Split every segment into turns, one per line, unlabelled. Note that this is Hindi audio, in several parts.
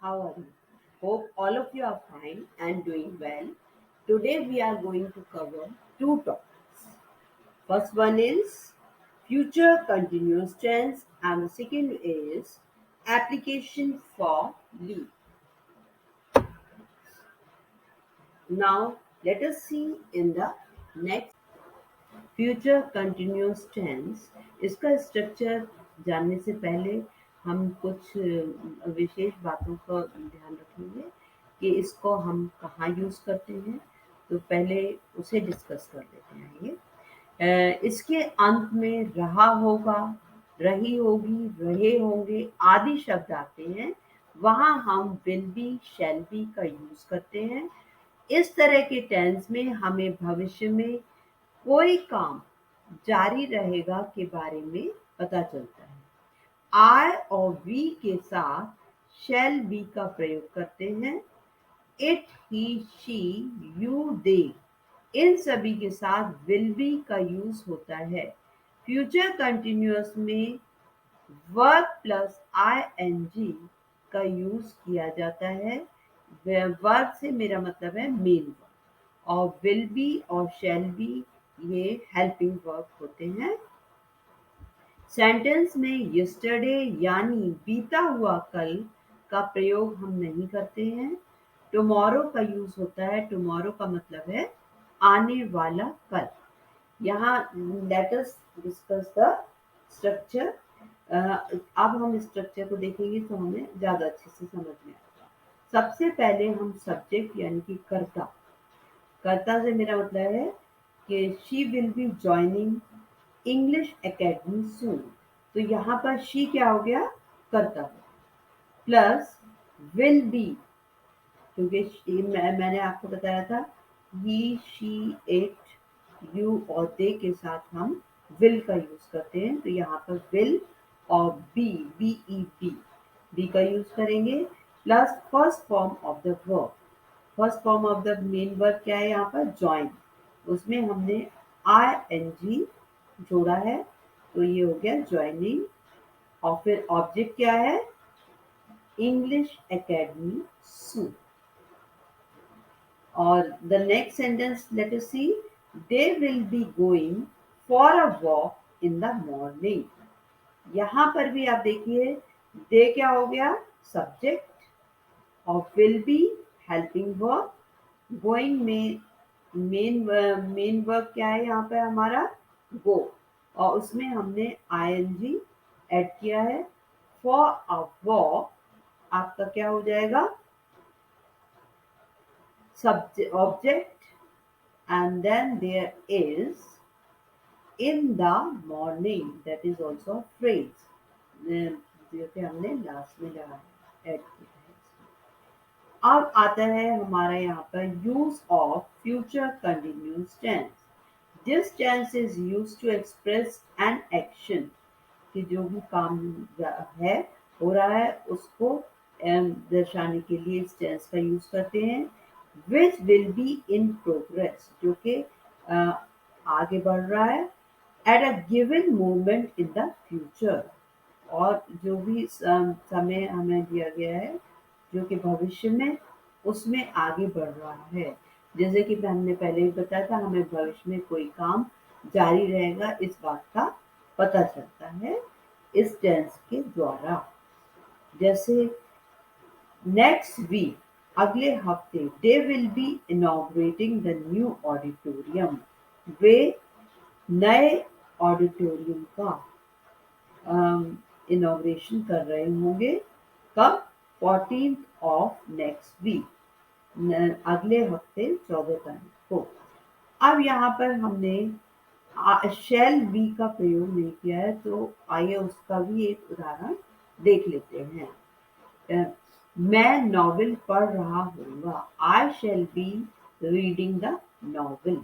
How are you? Hope all of you are fine and doing well. Today we are going to cover two topics. First one is future continuous tense and the second is application for leave. Now let us see in the next future continuous tense इसका स्ट्रक्चर जानने से पहले हम कुछ विशेष बातों का ध्यान रखेंगे कि इसको हम कहाँ यूज़ करते हैं। तो पहले उसे डिस्कस कर लेते हैं। इसके अंत में रहा होगा, रही होगी, रहे होंगे आदि शब्द आते हैं। वहाँ हम विल बी, शैल बी का यूज़ करते हैं। इस तरह के टेंस में हमें भविष्य में कोई काम जारी रहेगा के बारे में पता चलता है। I और we के साथ shall be का प्रयोग करते हैं। It, he, she, you, they इन सभी के साथ will be का यूज होता है। फ्यूचर कंटिन्यूअस में वर्ब प्लस ing का यूज किया जाता है। वर्ब से मेरा मतलब है मेन वर्ब और विल बी और शैल बी ये हेल्पिंग वर्ब होते हैं। सेंटेंस में यस्टरडे यानी बीता हुआ कल का प्रयोग हम नहीं करते हैं। टुमारो का यूज होता है। टुमारो का मतलब है आने वाला कल। यहाँ let us discuss the structure. अब हम स्ट्रक्चर को देखेंगे तो हमें ज्यादा अच्छे से समझ में आएगा। सबसे पहले हम सब्जेक्ट यानी कि कर्ता। कर्ता से मेरा मतलब है कि she will be joining English academy soon. तो यहाँ पर शी क्या हो गया? कर्ता प्लस विल बी, क्योंकि मैंने आपको बताया था ही, शी, इट, यू और दे के साथ हम विल का यूज करते हैं। तो यहाँ पर विल और be, B E be, be का यूज करेंगे plus first form of the verb. First form of the main verb क्या है? यहाँ पर ज्वाइन। उसमें हमने आई एन जी जोड़ा है तो ये हो गया ज्वाइनिंग। और फिर ऑब्जेक्ट क्या है? English academy soon. और the next sentence let us see, they will be going for a walk in the morning. यहाँ पर भी आप देखिए दे क्या हो गया? सब्जेक्ट और will be helping verb. Going में मेन वर्ब क्या है यहाँ पे हमारा? गो। और उसमें हमने आईएनजी ऐड किया है। फॉर अ वॉक आपका क्या हो जाएगा? Subject object and then there is in the morning, that is also phrase जो कि हमने लास्ट में लगा ऐड किया है। अब आता है हमारा यहाँ पर use of future continuous tense. This tense is use to express an action कि जो भी काम है, हो रहा है, उसको दर्शाने के लिए इस टेंस का यूज करते हैं। Which will be in progress, जो कि आगे बढ़ रहा है। At a given moment in the future, और जो भी समय हमें दिया गया है जो कि भविष्य में, उसमें आगे बढ़ रहा है। जैसे कि हमने पहले ही बताया था, हमें भविष्य में कोई काम जारी रहेगा इस बात का पता चलता है इस टेंस के द्वारा। जैसे नेक्स्ट वीक, अगले हफ्ते, they will be inaugurating the new auditorium. वे नए ऑडिटोरियम का इनॉग्रेशन कर रहे होंगे। कब? 14th ऑफ नेक्स्ट वीक, अगले हफ्ते 14 तारीख को। अब यहाँ पर हमने शैल बी का प्रयोग नहीं किया है, तो आइए उसका भी एक उदाहरण देख लेते हैं। मैं नॉवेल पढ़ रहा हूँगा। I shall be reading the novel.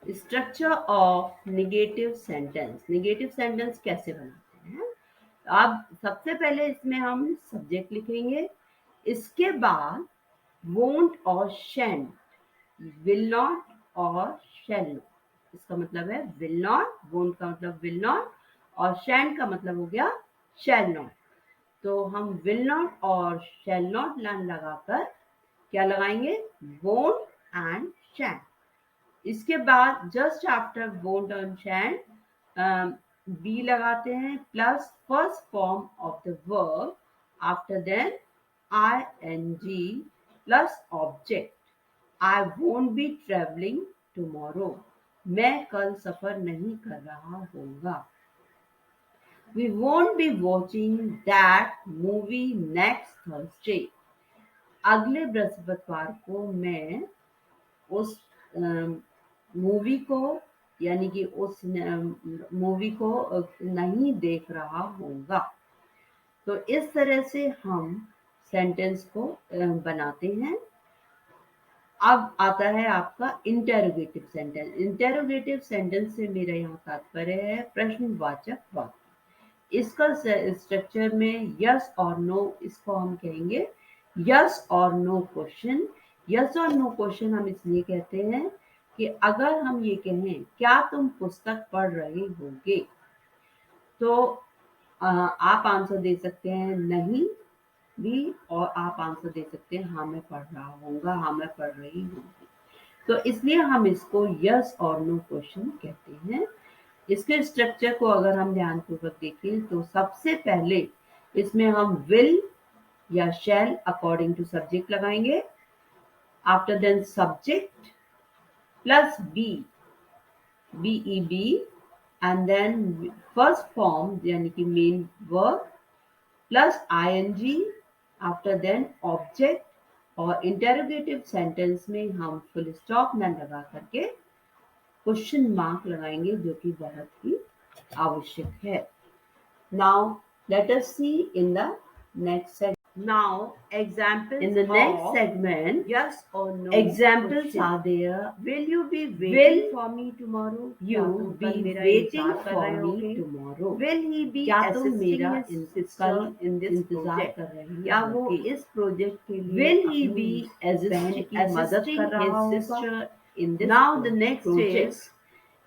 Structure of negative sentence. Negative sentence कैसे बनाते हैं? अब सबसे पहले इसमें हम सब्जेक्ट लिखेंगे, इसके बाद वोंट और शैंट, विल नॉट और शैल नॉट। इसका मतलब है विल नॉट, वोंट का मतलब विल नॉट और शैंड का मतलब हो गया शैल नॉट। तो हम विल नॉट और शैल नॉट लाइन लगाकर क्या लगाएंगे, वोंट एंड शैंड। इसके बाद just after won't and shan't be लगाते हैं plus first form of the verb, after then ing plus object. I won't be travelling tomorrow, मैं कल सफर नहीं कर रहा होऊंगा। We won't be watching that movie next Thursday. अगले बृहस्पतिवार को मैं उस मूवी को यानी कि उस मूवी को नहीं देख रहा होगा। तो इस तरह से हम सेंटेंस को बनाते हैं। अब आता है आपका इंटेरोगेटिव सेंटेंस। इंटेरोगेटिव सेंटेंस से मेरा यहाँ तात्पर्य है प्रश्नवाचक वाक्य। इसका स्ट्रक्चर में यस और नो, इसको हम कहेंगे यस और नो क्वेश्चन। यस और नो क्वेश्चन हम इसलिए कहते हैं कि अगर हम ये कहें क्या तुम पुस्तक पढ़ रहे होगे, तो आप आंसर दे सकते हैं नहीं भी, और आप आंसर दे सकते हैं हाँ मैं पढ़ रहा होऊंगा, हाँ मैं पढ़ रही होंगी। तो इसलिए हम इसको यस और नो क्वेश्चन कहते हैं। इसके स्ट्रक्चर को अगर हम ध्यानपूर्वक देखें तो सबसे पहले इसमें हम विल या शैल अकॉर्डिंग टू सब्जेक्ट लगाएंगे, after then subject plus be and then first form यानी कि main verb plus ing, after then object. और इंटेरोगेटिव सेंटेंस में हम फुल स्टॉप न लगा करके क्वेश्चन मार्क लगाएंगे, जो कि बहुत ही आवश्यक है। Now let us see in the next segment. Now examples in the next segment, yes or no examples question. Are there. Will you be waiting for me tomorrow? You be waiting for me tomorrow. Will he be assisting his sister in this project? या वो इस प्रोजेक्ट के लिए will he be assisting his sister in this now the next is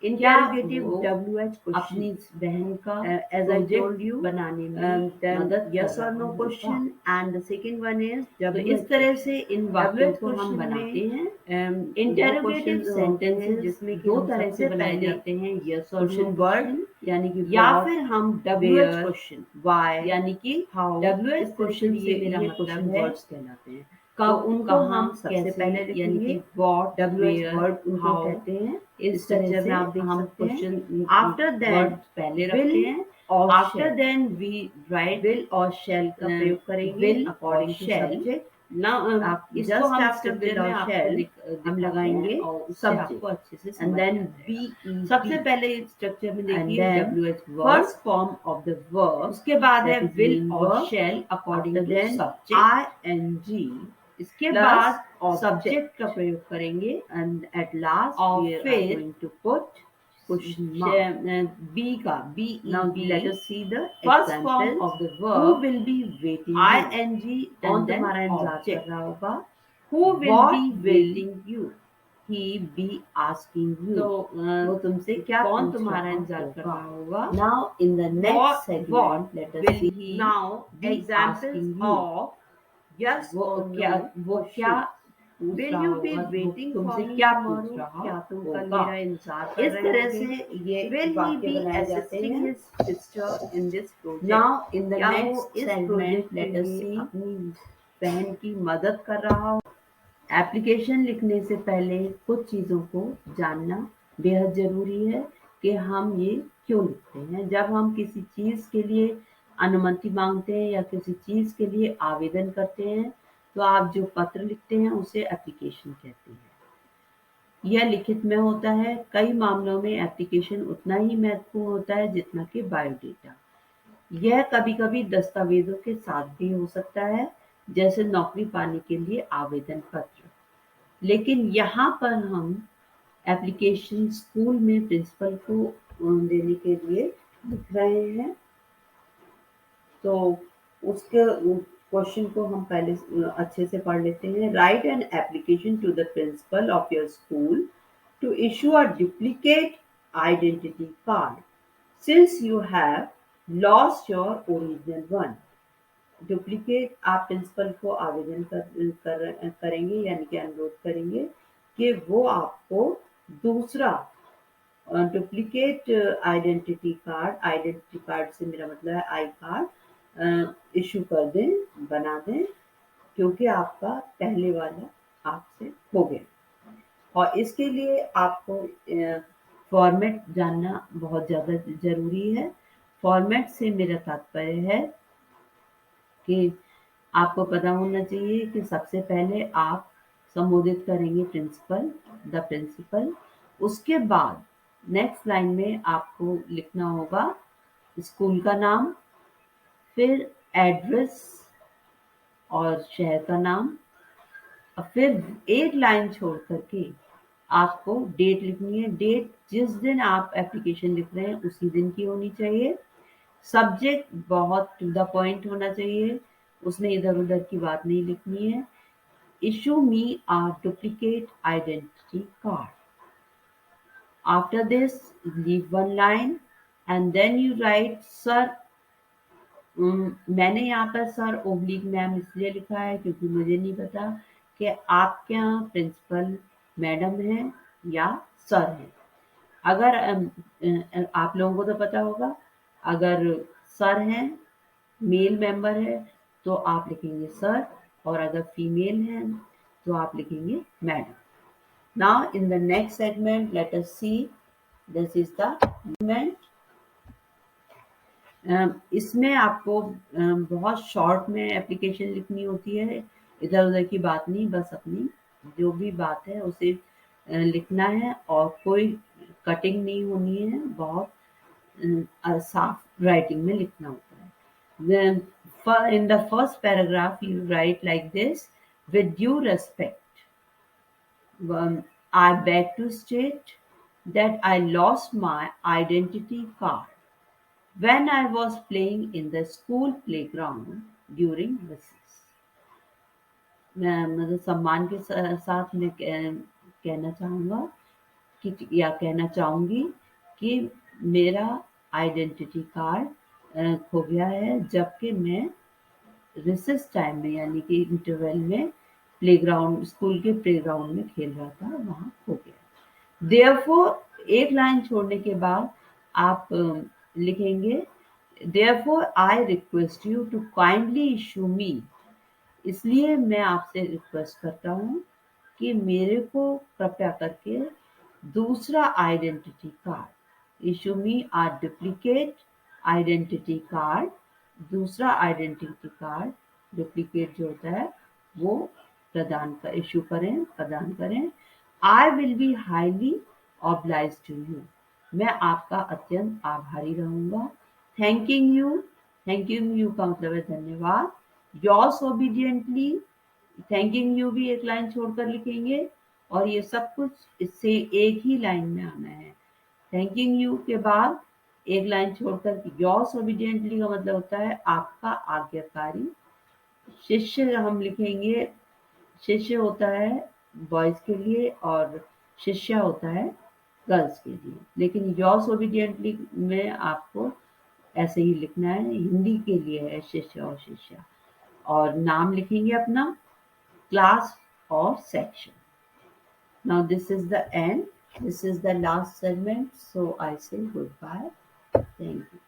interrogative WH अपनी बहन का एज आई टोल्ड यू बनाने में मदद यस और no question and the second one is तो इस तरह से इन वाक्यों को हम बनाते हैं इंटेरोगेटिव सेंटेंसेस, जिसमें दो तरह से बनाए जाते हैं, यस और नो वर्ड यानी कि या फिर हम WH क्वेश्चन वाई यानी कि हाउ WH क्वेश्चन से मेरा मतलब है वर्ड्स कहलाते हैं। कब उनको हम सबसे पहले यानी कि व्हाट WH वर्ड उनको कहते हैं। इस तरह से आप हम क्वेश्चन आफ्टर दैट पहले रखते हैं और after then we write will और शैल का प्रयोग करेंगे will according to subject. Now आप इसको हम स्ट्रक्चर में शैल हम लगाएंगे सब्जेक्ट को अच्छे से एंड देन बी सबसे पहले स्ट्रक्चर में देखिए WH word first form of the verb, उसके बाद है विल और शैल अकॉर्डिंग टू सब्जेक्ट ing, इसके बाद सब्जेक्ट का प्रयोग करेंगे एंड एट लास्ट और फिर टू पुट बी का be now let us see the first form of the verb who will be waiting ing कौन तुम्हारा इंतजार कर रहा होगा, who will be waiting you he be asking you तो वो तुमसे क्या कौन तुम्हारा इंतजार कर रहा होगा। Now in the next segment let us see now examples of yes वो क्या विल यू बी वेटिंग तुमसे क्या पूछ रहा, क्या तुम कल मेरा इंतजार कर रहे हो। इस तरह से ये will he be assisting his sister in this project. Now in the next segment let us see अपनी बहन की मदद कर रहा हो। एप्लीकेशन लिखने से पहले कुछ चीज़ों को जानना बेहद ज़रूरी है कि हम ये क्यों लिखते हैं। जब हम किसी चीज़ के लिए अनुमति मांगते हैं या किसी चीज़ के लिए आवेदन करते हैं, तो आप जो पत्र लिखते हैं उसे एप्लीकेशन कहते हैं। यह लिखित में होता है। कई मामलों में एप्लीकेशन उतना ही महत्वपूर्ण होता है जितना कि बायोडेटा। यह कभी-कभी दस्तावेजों के साथ भी हो सकता है, जैसे नौकरी पाने के लिए आवेदन पत्र। लेकिन यहाँ पर हम एप्लीकेशन स्कूल में प्रिंसिपल को देने के लिए लिख रहे हैं, तो उसके क्वेश्चन को हम पहले अच्छे से पढ़ लेते हैं। Write an application to the principal of your school to issue a duplicate identity card. since you have lost your original one. Duplicate आप प्रिंसिपल को आवेदन करेंगे यानी कि अनुरोध करेंगे कि वो आपको दूसरा डुप्लीकेट आइडेंटिटी कार्ड से मेरा मतलब है आई कार्ड इशू कर दें, बना दें, क्योंकि आपका पहले वाला आपसे हो गया। और इसके लिए आपको फॉर्मेट जानना बहुत ज़्यादा ज़रूरी है। फॉर्मेट से मेरा तात्पर्य है कि आपको पता होना चाहिए कि सबसे पहले आप संबोधित करेंगे प्रिंसिपल, द प्रिंसिपल। उसके बाद नेक्स्ट लाइन में आपको लिखना होगा स्कूल का नाम, फिर एड्रेस और शहर का नाम, और फिर एक लाइन छोड़ करके आपको डेट लिखनी है। डेट जिस दिन आप एप्लीकेशन लिख रहे हैं उसी दिन की होनी चाहिए। सब्जेक्ट बहुत टू द पॉइंट होना चाहिए, उसमें इधर उधर की बात नहीं लिखनी है। Issue me a duplicate identity card. After this, leave one line and then you write sir. मैंने यहाँ पर सर ओब्लिक मैम इसलिए लिखा है क्योंकि मुझे नहीं पता कि आपके यहाँ प्रिंसिपल मैडम है या सर है। अगर आप लोगों को तो पता होगा, अगर सर हैं, मेल मेंबर है, तो आप लिखेंगे सर, और अगर फीमेल है तो आप लिखेंगे madam. Now in the next segment let us see, this is the segment. इसमें आपको बहुत शॉर्ट में एप्लीकेशन लिखनी होती है, इधर उधर की बात नहीं, बस अपनी जो भी बात है उसे लिखना है और कोई कटिंग नहीं होनी है, बहुत साफ राइटिंग में लिखना होता है। Then in the first paragraph you write like this: with due respect, I beg to state that I lost my identity card when I was playing in the school playground during recess. मैं मतलब सम्मान के साथ मैं कहना चाहूँगा कि या कहना चाहूँगी कि मेरा आइडेंटिटी कार्ड खो गया है जबकि मैं रिसेस टाइम में यानी कि इंटरवल में प्लेग्राउंड, स्कूल के प्लेग्राउंड में खेल रहा था, वहाँ खो गया। देयरफॉर एक लाइन छोड़ने के बाद आप लिखेंगे therefore I request you to kindly issue me. इसलिए मैं आपसे रिक्वेस्ट करता हूँ कि मेरे को कृपया करके दूसरा identity card, issue me a duplicate identity card, दूसरा आइडेंटिटी कार्ड डुप्लीकेट जो होता है वो इशू करें, प्रदान करें। I will be highly oblige to you. मैं आपका अत्यंत आभारी रहूंगा। थैंकिंग यू का मतलब है धन्यवाद। योर्स ओबीडियंटली, थैंकिंग यू भी एक लाइन छोड़कर लिखेंगे और ये सब कुछ इससे एक ही लाइन में आना है। थैंकिंग यू के बाद एक लाइन छोड़कर योर्स ओबीडियंटली का मतलब होता है आपका आज्ञाकारी। शिष्य हम लिखेंगे, शिष्य होता है बॉयज के लिए और शिष्या होता है गर्ल्स के लिए, लेकिन योर्स ओबीडियंटली में आपको ऐसे ही लिखना है। हिंदी के लिए है शिष्य और शिष्या। और नाम लिखेंगे अपना, क्लास और section. Now this is the end. This is the last segment. So I say goodbye. Thank you.